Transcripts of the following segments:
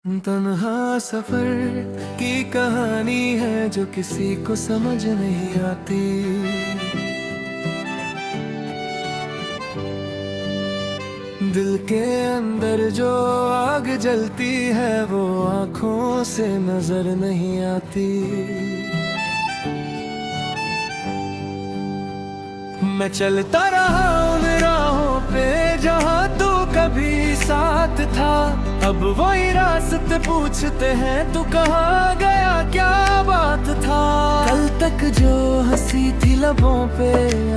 तन्हा सफर की कहानी है जो किसी को समझ नहीं आती। दिल के अंदर जो आग जलती है वो आंखों से नजर नहीं आती। मैं चलता रहा उन राहों पे जहाँ तू कभी साथ था। अब वही रास्ते पूछते हैं तू कहाँ गया, क्या बात था। कल तक जो हंसी थी लबों पे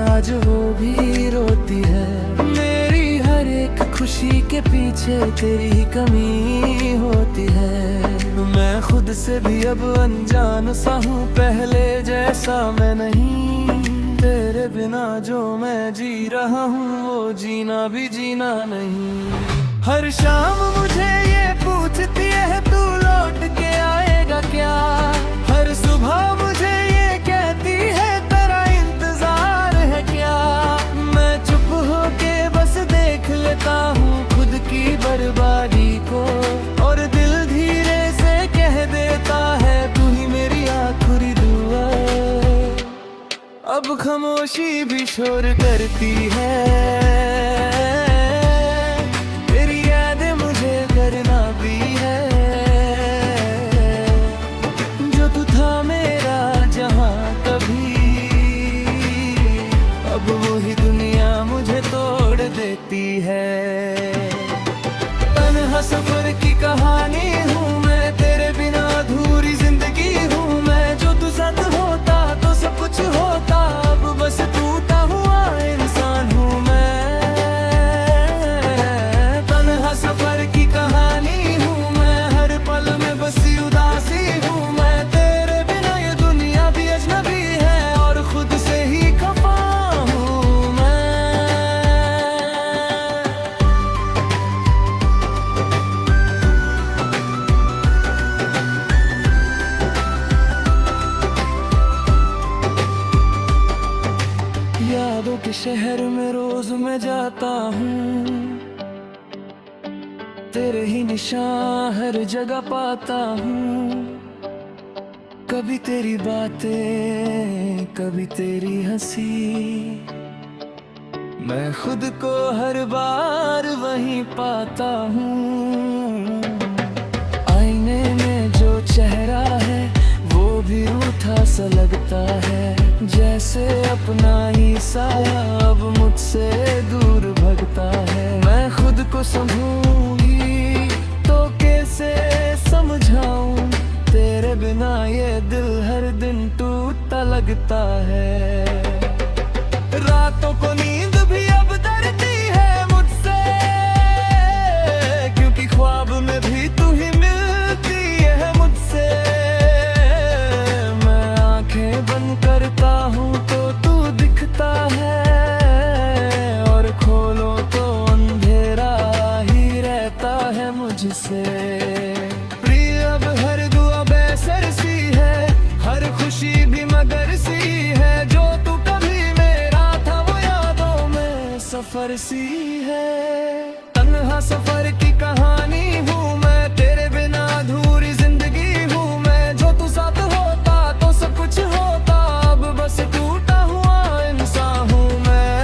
आज वो भी रोती है। मेरी हर एक खुशी के पीछे तेरी कमी होती है। मैं खुद से भी अब अनजान सा हूँ, पहले जैसा मैं नहीं। तेरे बिना जो मैं जी रहा हूँ वो जीना भी जीना नहीं। हर शाम मुझे ये पूछती है तू लौट के आएगा क्या। हर सुबह मुझे ये कहती है तेरा इंतजार है क्या। मैं चुप होके बस देख लेता हूँ खुद की बर्बादी को, और दिल धीरे से कह देता है तू ही मेरी आखिरी दुआ। अब खामोशी भी शोर करती है, तेरी यादें मुझे करना भी है। जो तू था मेरा जहां कभी, अब वही दुनिया मुझे तोड़ देती है। तन्हा सफर की कहानी हूँ मैं, तेरे बिना अधूरी जिंदगी हूँ मैं। जो तू साथ होता तो सब कुछ होता, अब बस टूटा हुआ इंसान हूँ मैं। तन्हा सफर की कहानी हूँ मैं, हर पल में बसी उदासी हूँ मैं। तेरे बिना ये दुनिया भी अजनबी है और खुद से ही खफा हूँ मैं। यादों के शहर में रोज मैं जाता हूँ, तेरे ही निशान हर जगह पाता हूँ। कभी तेरी बातें कभी तेरी हंसी, मैं खुद को हर बार वहीं पाता हूँ। आईने में जो चेहरा है वो भी रूठा सा लगता है, जैसे अपना ही साया अब मुझसे दूर भगता है। मैं खुद को समझूंगी तो कैसे समझाऊं, तेरे बिना ये दिल हर दिन टूटता लगता है। रातों को नींद भी अब डरती है मुझसे, क्योंकि ख्वाब में भी तू ही मिलती है मुझसे। मैं आंखें बंद करता हूँ तो तू दिखता है, और खोलो तो अंधेरा ही रहता है मुझसे। प्रिय अब हर दुआ बेसर सी है, हर खुशी भी मगर सी है। जो तू कभी मेरा था वो यादों में सफर सी है। तन्हा सफर की कहानी हूँ मैं, तेरे बिना अधूरी जिंदगी हूँ मैं। जो तू साथ होता तो सब कुछ होता, अब बस टूटा हुआ इंसान हूँ मैं।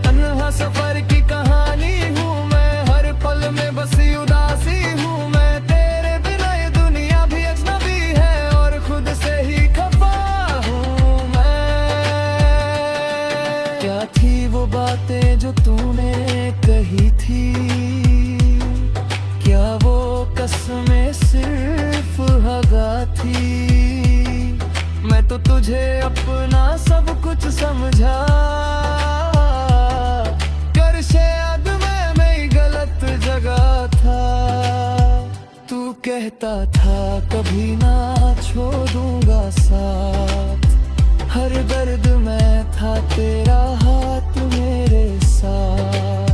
तन्हा सफर की कहानी हूँ मैं, हर पल में बसी उदासी हूँ मैं। तेरे बिना ये दुनिया भी अजनबी है और खुद से ही खफा हूँ मैं। क्या थी वो बातें जो तूने कही थी, क्या वो कसमें सिर्फ हगा थी। मैं तो तुझे अपना सब कुछ समझा, कर शायद मैं ही गलत जगह था। तू कहता था कभी ना छोड़ूंगा साथ, हर दर्द में था तेरा हाथ मेरे साथ।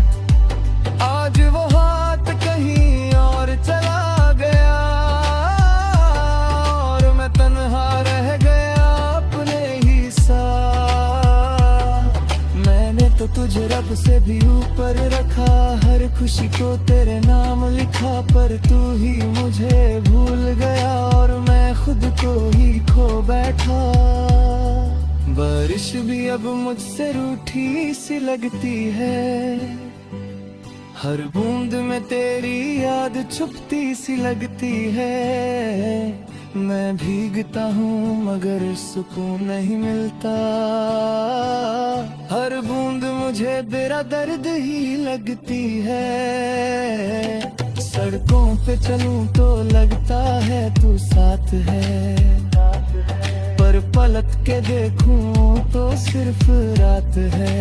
आज वो हाथ कहीं और चला गया, और मैं तन्हा रह गया अपने ही साथ। मैंने तो तुझे रब से भी ऊपर रखा, हर खुशी को तेरे नाम लिखा। तू ही मुझे भूल गया और मैं खुद को ही खो बैठा। बारिश भी अब मुझसे रूठी सी लगती है, हर बूंद में तेरी याद छुपती सी लगती है। मैं भीगता हूँ मगर सुकून नहीं मिलता, हर बूंद मुझे तेरा दर्द ही लगती है। सड़कों पे चलूं तो लगता है तू साथ है, पर पलट के देखूं तो सिर्फ रात है।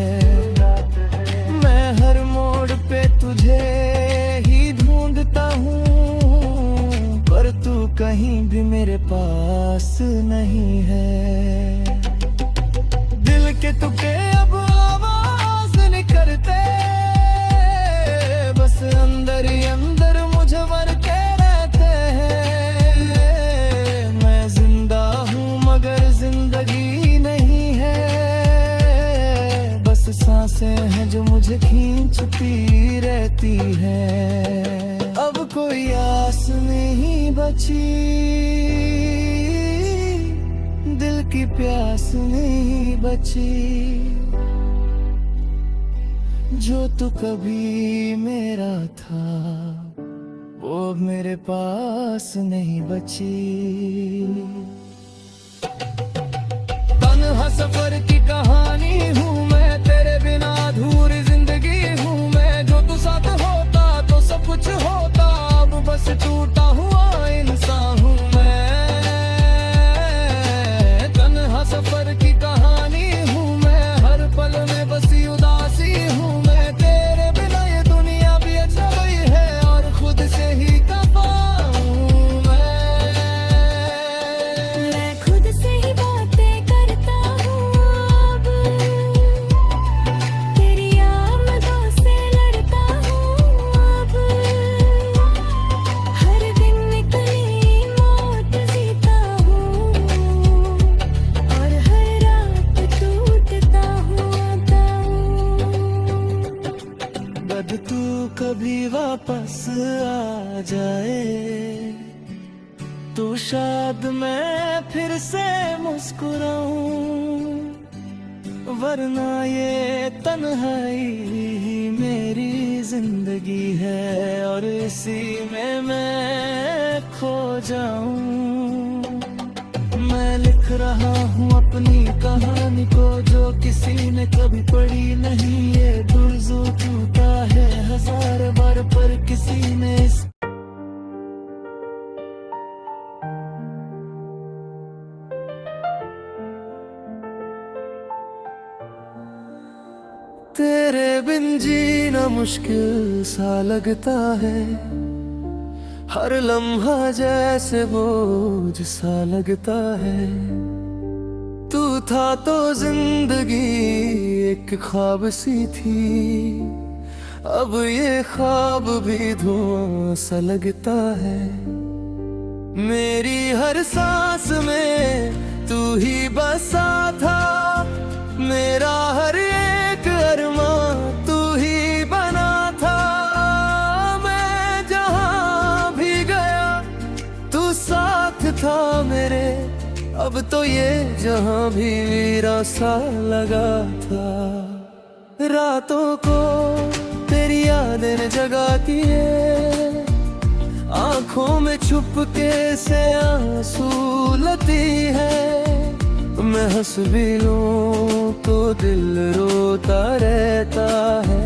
मैं हर मोड़ पे तुझे ही ढूंढता हूँ, पर तू कहीं भी मेरे पास नहीं है। दिल के टुकड़े अब आवाज नहीं करते, बस अंदर ही अंदर मुझे मर के रहते हैं। मैं जिंदा हूँ मगर जिंदगी नहीं है, बस सांसें हैं जो मुझे खींचती रहती है। अब कोई आस नहीं बची, दिल की प्यास नहीं बची, जो तू कभी मेरा था वो अब मेरे पास नहीं बची। तन्हा सफर की कहानी हूँ मैं, तेरे बिना अधूरी जिंदगी हूँ मैं। जो तू साथ होता तो सब कुछ होता, अब बस टूटा हुआ इंसान हूँ मैं। तन्हा सफर की कहानी हूँ मैं, हर पल में बसी उदासी हूँ मैं। तेरे बिना ये दुनिया भी अच्छा गई है और खुद से ही खफा हूँ मैं खुद से ही बातें करता हूँ अब, तेरी आमदों से लड़ता हूँ अब। हर दिन नई मौत जीता हूँ और हर रात टूटता हूँ आता हूँ। बद तू कभी वापस आ जाए तो शायद मैं फिर से मुस्कुराऊं, वरना ये तन्हाई मेरी जिंदगी है और इसी में मैं खो जाऊं। मैं लिख रहा हूँ अपनी कहानी को जो किसी ने कभी पढ़ी नहीं। ये दुर्जो टूटा है हजार बार पर किसी ने इस तेरे बिन जीना मुश्किल सा लगता है, हर लम्हा जैसे बोझ सा लगता है। तू था तो जिंदगी एक ख्वाब सी थी, अब ये ख्वाब भी धुआं सा लगता है। मेरी हर सांस में तू ही बसा था, मेरा हर एक अरमां तू ही बना था। मैं जहां भी गया तू साथ था मेरे, अब तो ये जहां भी वीरा सा लगा था। रातों को तेरी यादें जगाती है, आंखों में छुपके से आंसू लाती है। मैं हंस भी लूं तो दिल रोता रहता है,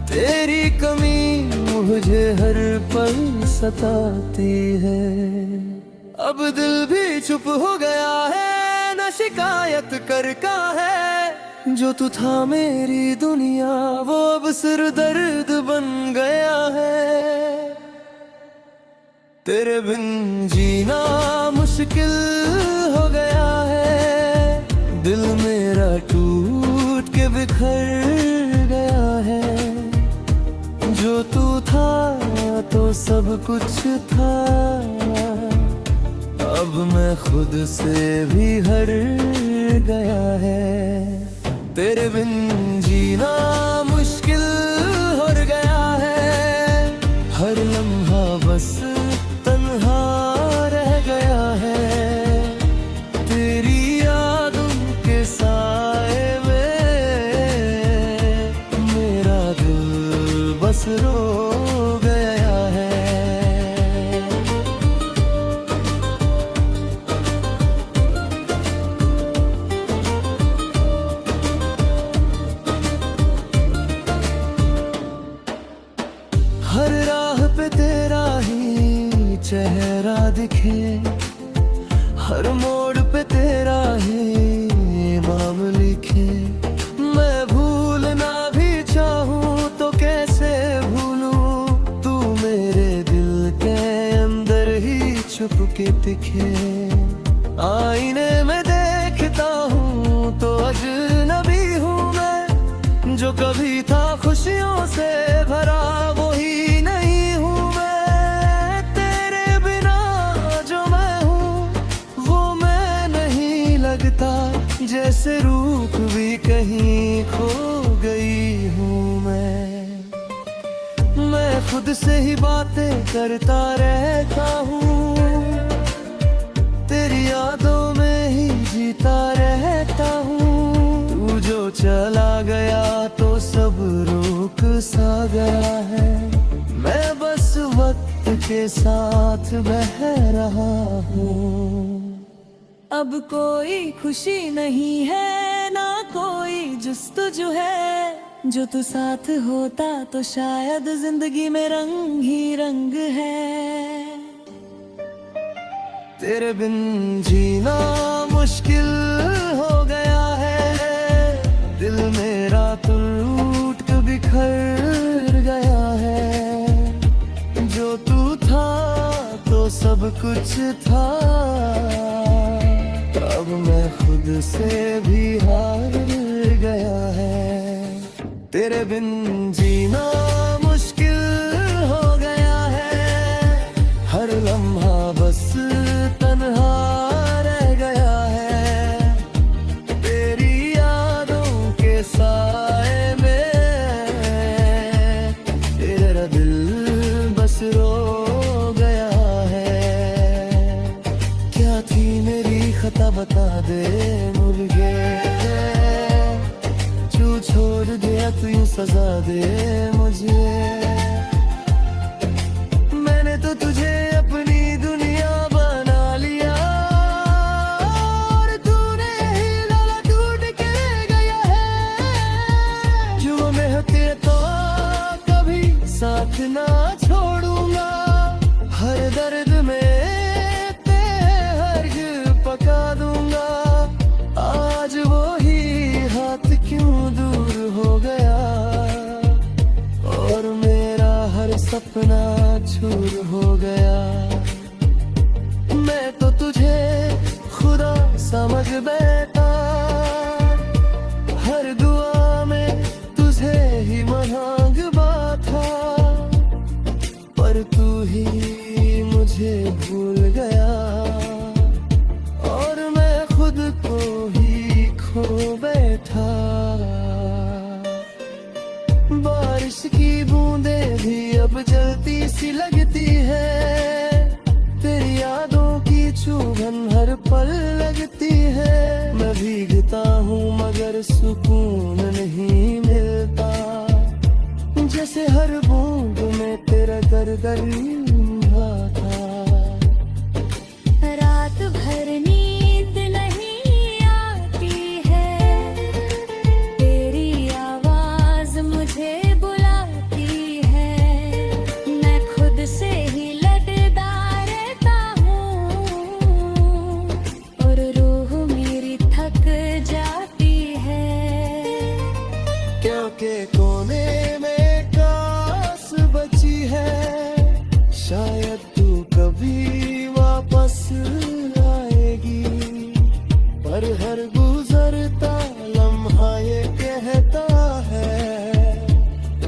तेरी कमी मुझे हर पल सताती है। अब दिल भी चुप हो गया है, न शिकायत कर का है। जो तू था मेरी दुनिया वो अब सिर दर्द बन गया है। तेरे बिन जीना मुश्किल हो गया है, दिल मेरा टूट के बिखर गया है। जो तू था तो सब कुछ था, अब मैं खुद से भी हर गया है। तेरे बिन जीना मुश्किल हो गया है, हर लम्हा बस तन्हा रह गया है, तेरी यादों के साए में मेरा दिल बस रो गया है। हर राह पे तेरा ही चेहरा दिखे, हर मोड़ पे तेरा ही नाम लिखे। मैं भूलना भी चाहूँ तो कैसे भूलूं, तू मेरे दिल के अंदर ही छुप के दिखे। आईने में देखता हूँ तो अजनबी हूँ मैं, जो कभी था खुशियों से भरा वही नहीं हूँ मैं। तेरे बिना जो मैं हूँ वो मैं नहीं लगता, जैसे रूप भी कहीं खो गई हूँ मैं खुद से ही बातें करता रहता हूँ, तेरी यादों में ही जीता रहता हूँ। तू जो चला गया तो सब रुक सा गया है, मैं बस वक्त के साथ बह रहा हूँ। अब कोई खुशी नहीं है ना कोई जुस्तजू है, जो तू साथ होता तो शायद जिंदगी में रंग ही रंग है। तेरे बिन जीना मुश्किल हो गया है, दिल मेरा टूट के बिखर गया है। जो तू था तो सब कुछ था, अब मैं खुद से भी हार गया है। तेरे बिन जीना मुश्किल हो गया है, हर लम्हा बस तन्हा रह गया है, तेरी यादों के साए में तेरा दिल बस रो गया है। क्या थी मेरी खता बता दे मुर्गे, तू छोड़ दिया तू यूं सजा दे मुझे। मैंने तो तुझे अपनी दुनिया बना लिया, और तूने ही लाला टूट के गया है। जो मैं होते तो कभी साथ ना छोड़ूंगा, हर दर्द में तेरे पका दूंगा। आज वो ही हाथ क्यों दूर हो गया, और मेरा हर सपना चूर हो गया। मैं तो तुझे खुदा समझ बैठा, हर दुआ में तुझे ही मांगवा था, पर तू ही मुझे भूल गया, और मैं खुद को ही खो बैठा। बारिश की बूंदें भी अब जलती सी लगती है, तेरी यादों की चुभन हर पल लगती है। मैं भीगता हूँ मगर सुकून नहीं मिलता, जैसे हर बूंद में तेरा दर्द लिखा था। रात भर नींद नहीं आती है, तेरी आवाज मुझे बुलाती है। मैं खुद से ही लड़ता रहता हूँ, और रूह मेरी थक जाती है। क्योंकि कोने में कास बची है, शायद तू कभी वापस आएगी, पर हर गुजरता लम्हा ये कहता है,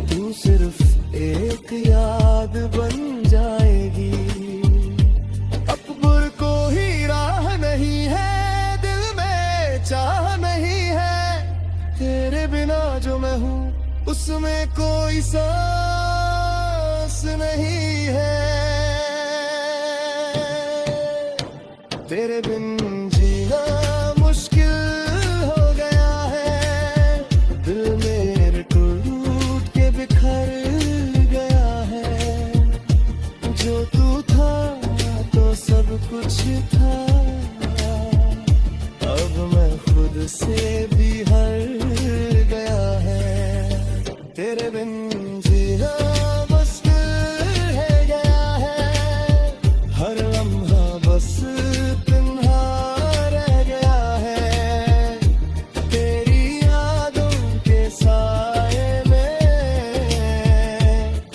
तू सिर्फ एक याद बन जाएगी। अकबर को ही राह नहीं है, दिल में चाह नहीं है, तेरे बिना जो मैं हूँ उसमें कोई सांस नहीं है। कुछ था, अब मैं खुद से भी हर गया है। तेरे बिन जीना मुश्किल है गया है, हर लम्हा बस तन्हा रह गया है। तेरी यादों के साए में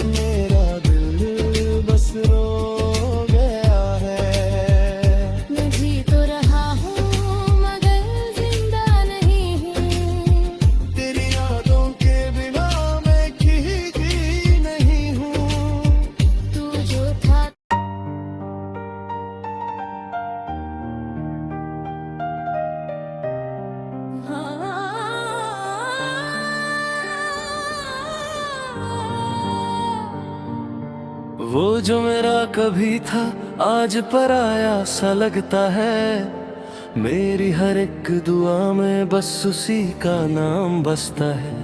मेरा दिल बस रो गया है। मैं जी तो रहा हूँ मगर जिंदा नहीं हूँ, तेरी यादों के बिना मैं की नहीं हूँ। तू जो था वो जो मेरा कभी था आज पराया सा लगता है। मेरी हर एक दुआ में बस उसी का नाम बसता है।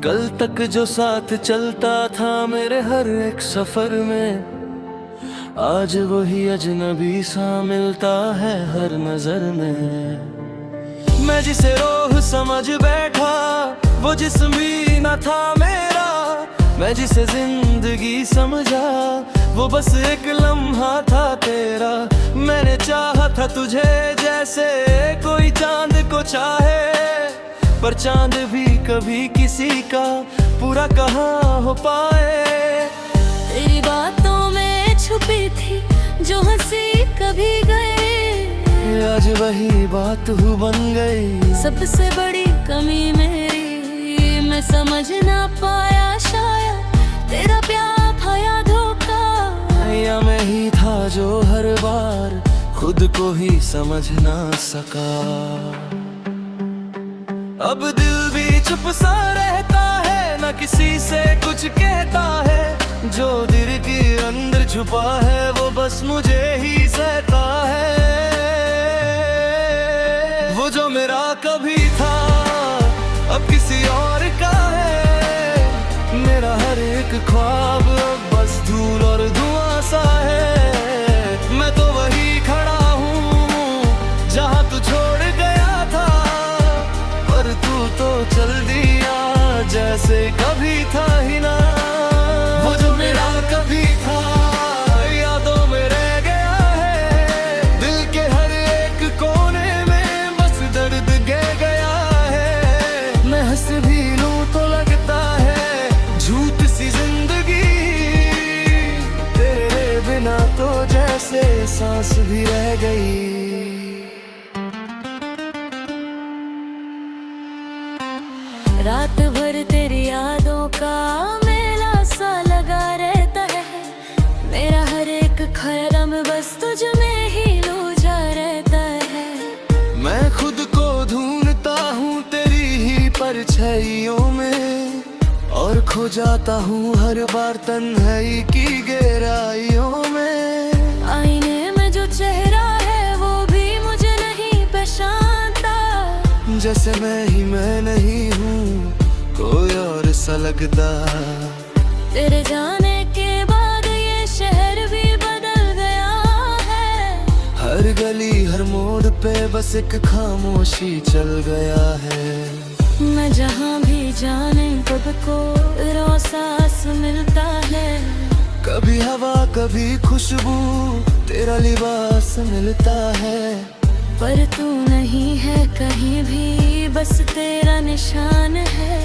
कल तक जो साथ चलता था मेरे हर एक सफर में, आज वही अजनबी सा मिलता है हर नजर में। मैं जिसे रोह समझ बैठा वो जिस्म भी न था मेरा, मैं जिसे जिंदगी समझा वो बस एक लम्हा था तेरा। मैंने चाहा था तुझे जैसे कोई चांद को चाहे, पर चांद भी कभी किसी का पूरा कहाँ हो पाए। तेरी बातों में छुपी थी जो हंसी कभी गए, आज वही बात हूँ बन गई। सबसे बड़ी कमी मेरी मैं समझ ना पाया, शायद तेरा प्यार था या धोखा, या मैं ही था जो हर बार खुद को ही समझ ना सका। अब दिल भी चुप सा रहता है, न किसी से कुछ कहता है। जो दिल के अंदर छुपा है वो बस मुझे ही सहता है। वो जो मेरा कभी था अब किसी और का है, मेरा हर एक ख्वाब अब बस धूल और धुआं सा है। मैं तो वही खड़ा हूँ जहाँ तू छोड़ गया था, पर तू तो चल दिया जैसे कभी था ही ना। वो जो मेरा कभी था यादों में रह गया है, दिल के हर एक कोने में बस दर्द गह गया है। मैं हंस भी लूं तो लगता है झूठ सी जिंदगी, तेरे बिना तो जैसे सांस भी रह गई। रात भर तेरी यादों का मेला सा लगा रहता है, मेरा हर एक ख्याल में बस तुझ में ही लूझा रहता है। मैं खुद को ढूंढता हूँ तेरी ही परछाइयों में, और खो जाता हूँ हर बार तन्हाई की गहराइयों में। आईने में जो चेहरा है वो भी मुझे नहीं पहचानता, जैसे मैं नहीं हूँ कोई और सा लगता। तेरे जाने के बाद ये शहर भी बदल गया है, हर गली हर मोड़ पे बस एक खामोशी चल गया है। मैं जहाँ भी जाने कब को रोसास मिलता है, कभी हवा कभी खुशबू तेरा लिबास मिलता है। पर तू नहीं है कहीं भी, बस तेरा निशान है।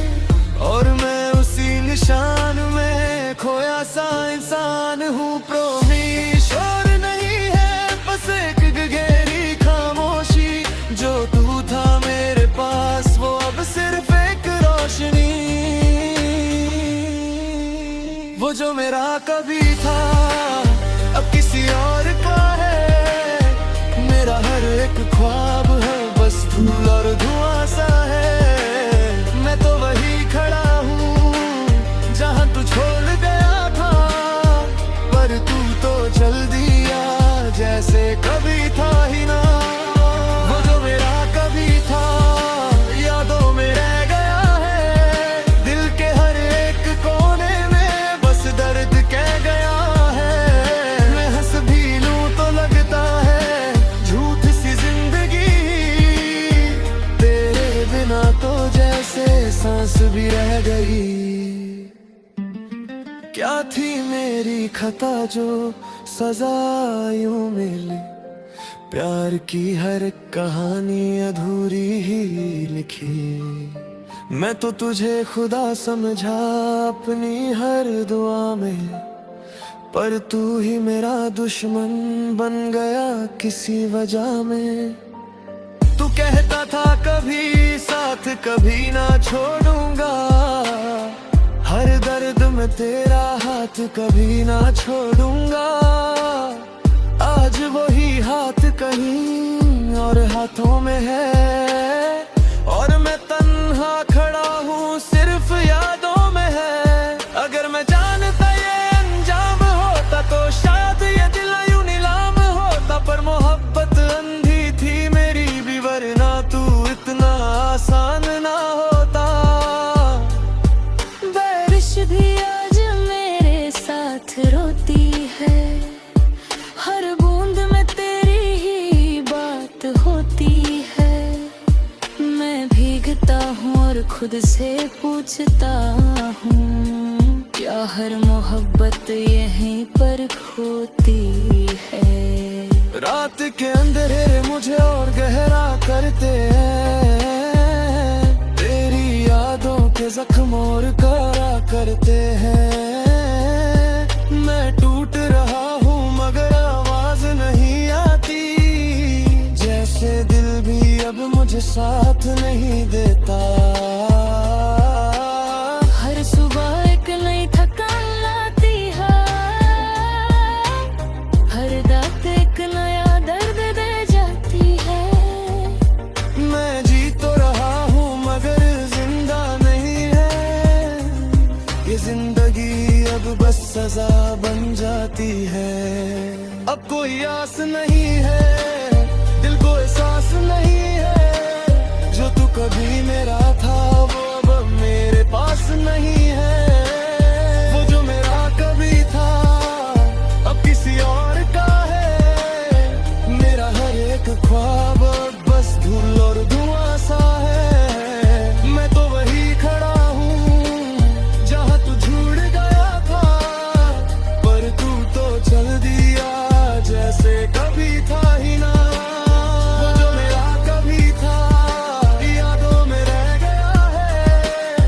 और मैं उसी निशान में खोया सा इंसान हूँ। प्रोमिस और नहीं है बस एक गहरी खामोशी, जो तू था मेरे पास वो अब सिर्फ एक रोशनी। वो जो मेरा कभी था अब किसी और का है, मेरा हर एक ख्वाब है बस धूल और धुआं सा है। मैं तो वही खड़ा हूँ जहाँ तू छोड़ गया था, पर तू तो चल दिया जैसे कभी था ही ना। वो जो मेरा कभी था यादों में रह गया है, दिल के हर एक कोने में बस दर्द कह गया है। मैं हंस भी लूं तो लगता मेरी खता जो सजा यूं मिली, प्यार की हर कहानी अधूरी ही लिखी। मैं तो तुझे खुदा समझा अपनी हर दुआ में, पर तू ही मेरा दुश्मन बन गया किसी वजह में। तू कहता था कभी साथ कभी ना छोड़ूंगा, हर दर्द में तेरा हाथ कभी ना छोड़ूंगा। आज वही हाथ कहीं और हाथों में है, और मैं तन्हा खड़ा हूँ सिर्फ यादों में है। अगर मैं जानता ये अंजाम होता तो शायद ये दिल यूं नीलाम होता, पर मोहब्बत अंधी थी मेरी भी, वरना तू इतना आसान ना होता। बारिश भी आज मेरे साथ रोती है, हर बूंद में तेरी ही बात होती है। मैं भीगता हूँ और खुद से पूछता हूँ, क्या हर मोहब्बत यहीं पर खोती है। रात के अंधेरे मुझे और गहरा करते हैं, तेरी यादों के जख्म और करा करते हैं। मैं टूट रहा हूँ मगर आवाज नहीं आती, जैसे दिल भी अब मुझे साथ नहीं देता। हर सुबह एक नई थकान लाती है, हर रात एक नया दर्द दे जाती है। मैं जी तो रहा हूँ मगर जिंदा नहीं है, ये जिंदगी अब बस सजा बन जाती है। अब कोई आस नहीं है, दिल को एहसास नहीं है, जो तू कभी मेरा था वो अब मेरे पास नहीं है। वो जो मेरा कभी था अब किसी और का है, मेरा हर एक ख्वाब अब बस धूल और धुआं सा है। मैं तो वही खड़ा हूँ जहाँ तू झूठ गया था, पर तू तो चल दिया जैसे कभी था ही ना। वो जो मेरा कभी था यादों में रह गया है,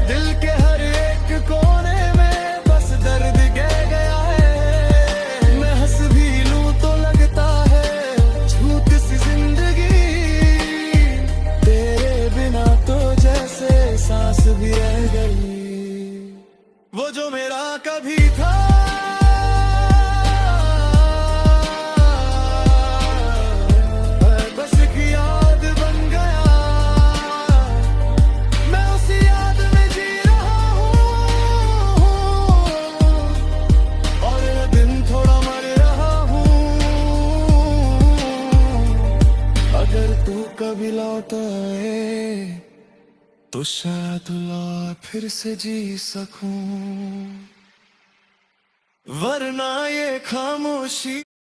दिल के हर एक कोने में बस दर्द गह गया है। मैं हंस भी लूं तो लगता है झूठ सी जिंदगी, तेरे बिना तो जैसे सांस भी रह गई। वो जो मेरा कभी था बस एक याद बन गया, मैं उसी याद में जी रहा हूँ, और ये दिन थोड़ा मर रहा हूँ। अगर तू कभी लौट आए तो शायद लौट फिर से जी सकूं, वरना ये खामोशी